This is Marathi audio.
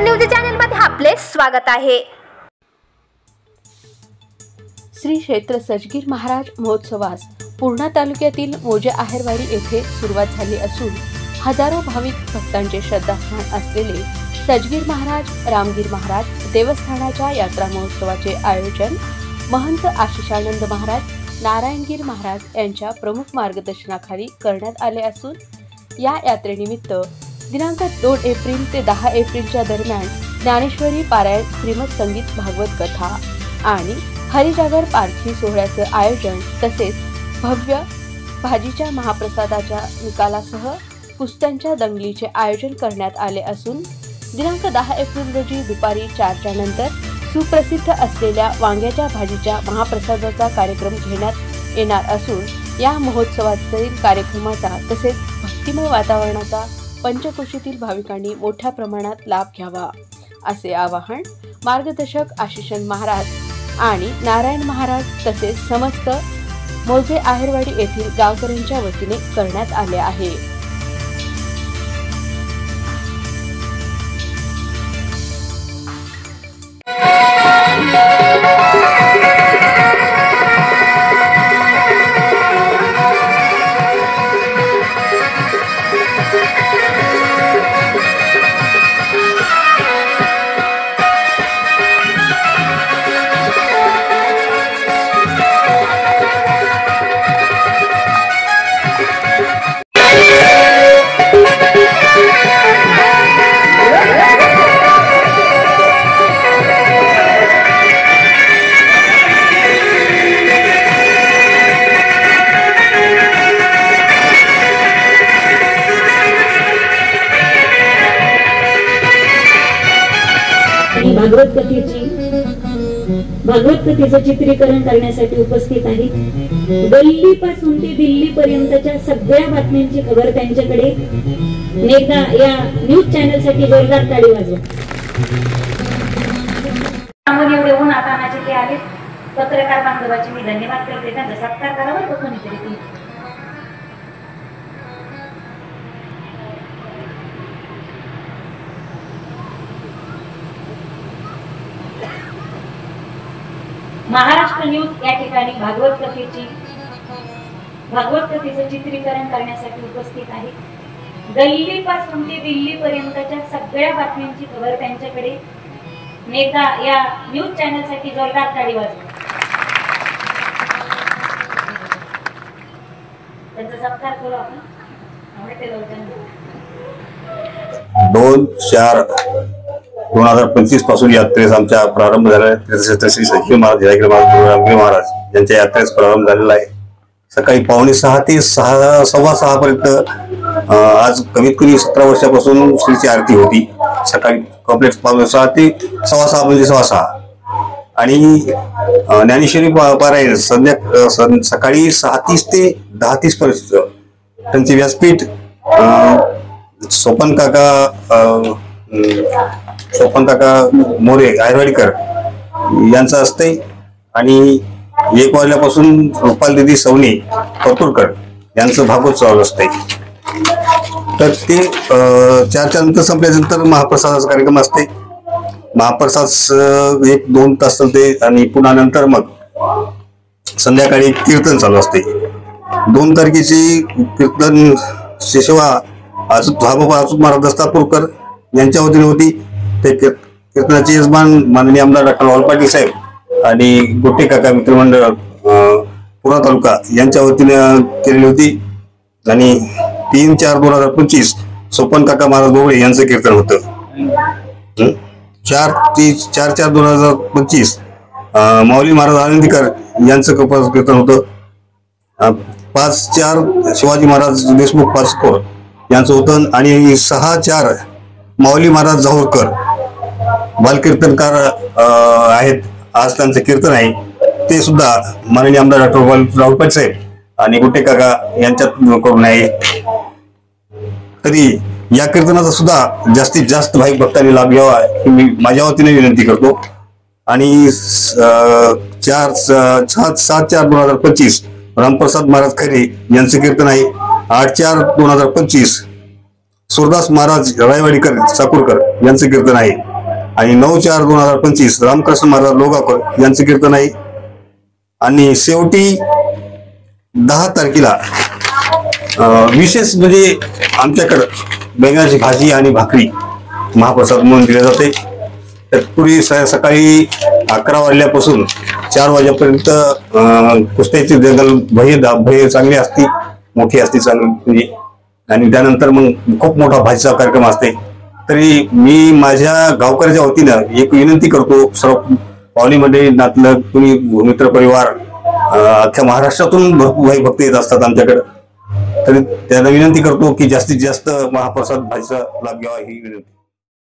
न्यूज चॅनल मध्ये आपले स्वागत आहे। श्री क्षेत्र सजगीर महाराज महोत्सवास पूर्णा तालुक्यातील मोजे आहेरवाडी येथे सुरुवात झाली असून हजारो भाविक भक्तांचे श्रद्धास्थान असलेले सजगीर महाराज रामगीर महाराज देवस्थानाच्या यात्रा महोत्सवाचे आयोजन महंत आशिषानंद महाराज नारायणगीर महाराज यांच्या प्रमुख मार्गदर्शनाखाली करण्यात आले असून या यात्रेनिमित्त दिनांक 2 एप्रिल ते 10 एप्रिलच्या दरम्यान ज्ञानेश्वरी पारायण श्रीमद संगीत भागवत कथा आणि हरिजागर पालखी सोहळ्याचं आयोजन तसेच भव्य भाजीच्या महाप्रसादाच्या निकालासह कुस्त्यांच्या दंगलीचे आयोजन करण्यात आले असून दिनांक 10 एप्रिल रोजी दुपारी 4च्या नंतर सुप्रसिद्ध असलेल्या वांग्याच्या भाजीच्या महाप्रसादाचा कार्यक्रम घेण्यात येणार असून या महोत्सवातील कार्यक्रमाचा तसेच भक्तिमय वातावरणाचा पंचक्रोशीतील भाविकांनी मोठ्या प्रमाणात लाभ घ्यावा असे आवाहन मार्गदर्शक आशिषानंद महाराज आणि नारायण महाराज तसेच समस्त मोजे आहेरवाडी येथील गावकऱ्यांच्या वतीने करण्यात आले आहे। भागवत कथेचं चित्रीकरण करण्यासाठी उपस्थित आहे। गल्ली पासून ते दिल्ली पर्यंतच्या सगळ्या बातम्यांची खबर त्यांच्याकडे। एकदा या न्यूज चॅनल साठी जोरदार ताली वाजवा। एवढे ऊन आतानाचे ते आले पत्रकार बांधवाचे मी धन्यवाद करते। त्यांचा सत्कार करावा तो कोणीतरी। महाराष्ट्र न्यूज या ठिकाणी भागवत कथेचं चित्रीकरण करण्यासाठी उपस्थित आहे। गल्ली पासून ते दिल्ली पर्यंतच्या सगळ्या बातम्यांची खबर त्यांच्याकडे। एकदा या न्यूज चॅनल साठी जोरदार ताली वाजवा। त्यांचा सत्कार करू आपण। 2/4/2025 पासून यात्रेस आमचा प्रारंभ झाला आहे। श्री सजगीर महाराज रामगीर महाराज यांच्या यात्रेस प्रारंभ झालेला आहे। सकाळी 5:45 ते 6:15 पर्यंत आज कमीत कमी 17 वर्षापासून श्रीची आरती होती। सकाळी कॉम्प्लेक्स 6 ते 6:15 म्हणजे 6:15 आणि ज्ञानेश्वरी पारायण सकाळी 6:30 ते 10:30 पर्यंत त्यांचे व्यासपीठ सोपन काका मोरे आहेरवाडीकर यांचं असते आणि 1 वाजल्यापासून रुपाल दिदी सवनी परतूरकर यांचं भागवत चालू असते। तर ते 4च्या नंतर संपल्यानंतर महाप्रसादाचा कार्यक्रम असते। महाप्रसाद 1-2 तास चालते आणि पुन्हा नंतर मग संध्याकाळी कीर्तन चालू असते। 2 तारखेची कीर्तन शिशवा अच्युत महाराज दस्तापूरकर यांच्या वतीने होती। ते कीर्तनाचे यजमान माननीय आमदार डॉक्टर वाल पाटील साहेब आणि गोटे काका मित्रमंडळ पूर्णा तालुका यांच्या वतीने केलेली होती आणि 3/4/2025 सोपन काका महाराज बोबडे यांचं कीर्तन होतं। 4/4/2025 माऊली महाराज आनंदीकर यांचं कीर्तन होतं। 5/4 शिवाजी महाराज देशमुख पाचकोर यांचं होतं आणि 6/4 माऊली महाराज जाहोरकर बालकीर्तनकार आहेत। आज त्यांचं कीर्तन आहे ते सुद्धा माननीय आमदार डॉक्टर राहुल पाटील साहेब आणि गुट्टे काका यांच्यात करून आहे। तरी या कीर्तनाचा सुद्धा जास्तीत जास्त भाविक भक्तांनी लाभ घ्यावा ही मी माझ्या वतीने विनंती करतो। आणि 7/4/2025 रामप्रसाद महाराज खरे यांचं कीर्तन आहे। 8/4/2025 सुरदास महाराज रायवाडीकर साकुरकर यांचं कीर्तन आहे। आणि 9/4/2025 रामकृष्ण महाराज लोगावकर यांचं कीर्तन आहे. आणि शेवटी 10 तारखेला विशेष म्हणजे आमच्याकडं बेंगाची भाजी आणि भाकरी महाप्रसाद म्हणून दिले जाते. तत्पूर्वी सकाळी 11 वाजल्यापासून 4 वाजेपर्यंत कुस्त्याची जंगल भय चांगली असते, मोठी असते चांगली म्हणजे. आणि त्यानंतर मग खूप मोठा भाजीचा कार्यक्रम असते. तरी मी माझ्या गावकऱ्याच्या वतीनं एक विनंती करतो, सर्व पाहुणे मंडळी, नातलग, कुणी मित्र परिवार, अख्ख्या महाराष्ट्रातून भरपूर भाई भक्त येत असतात आमच्याकडे. तरी त्यांना विनंती करतो की जास्तीत जास्त महाप्रसाद भाजीचा लाभ घ्यावा ही विनंती.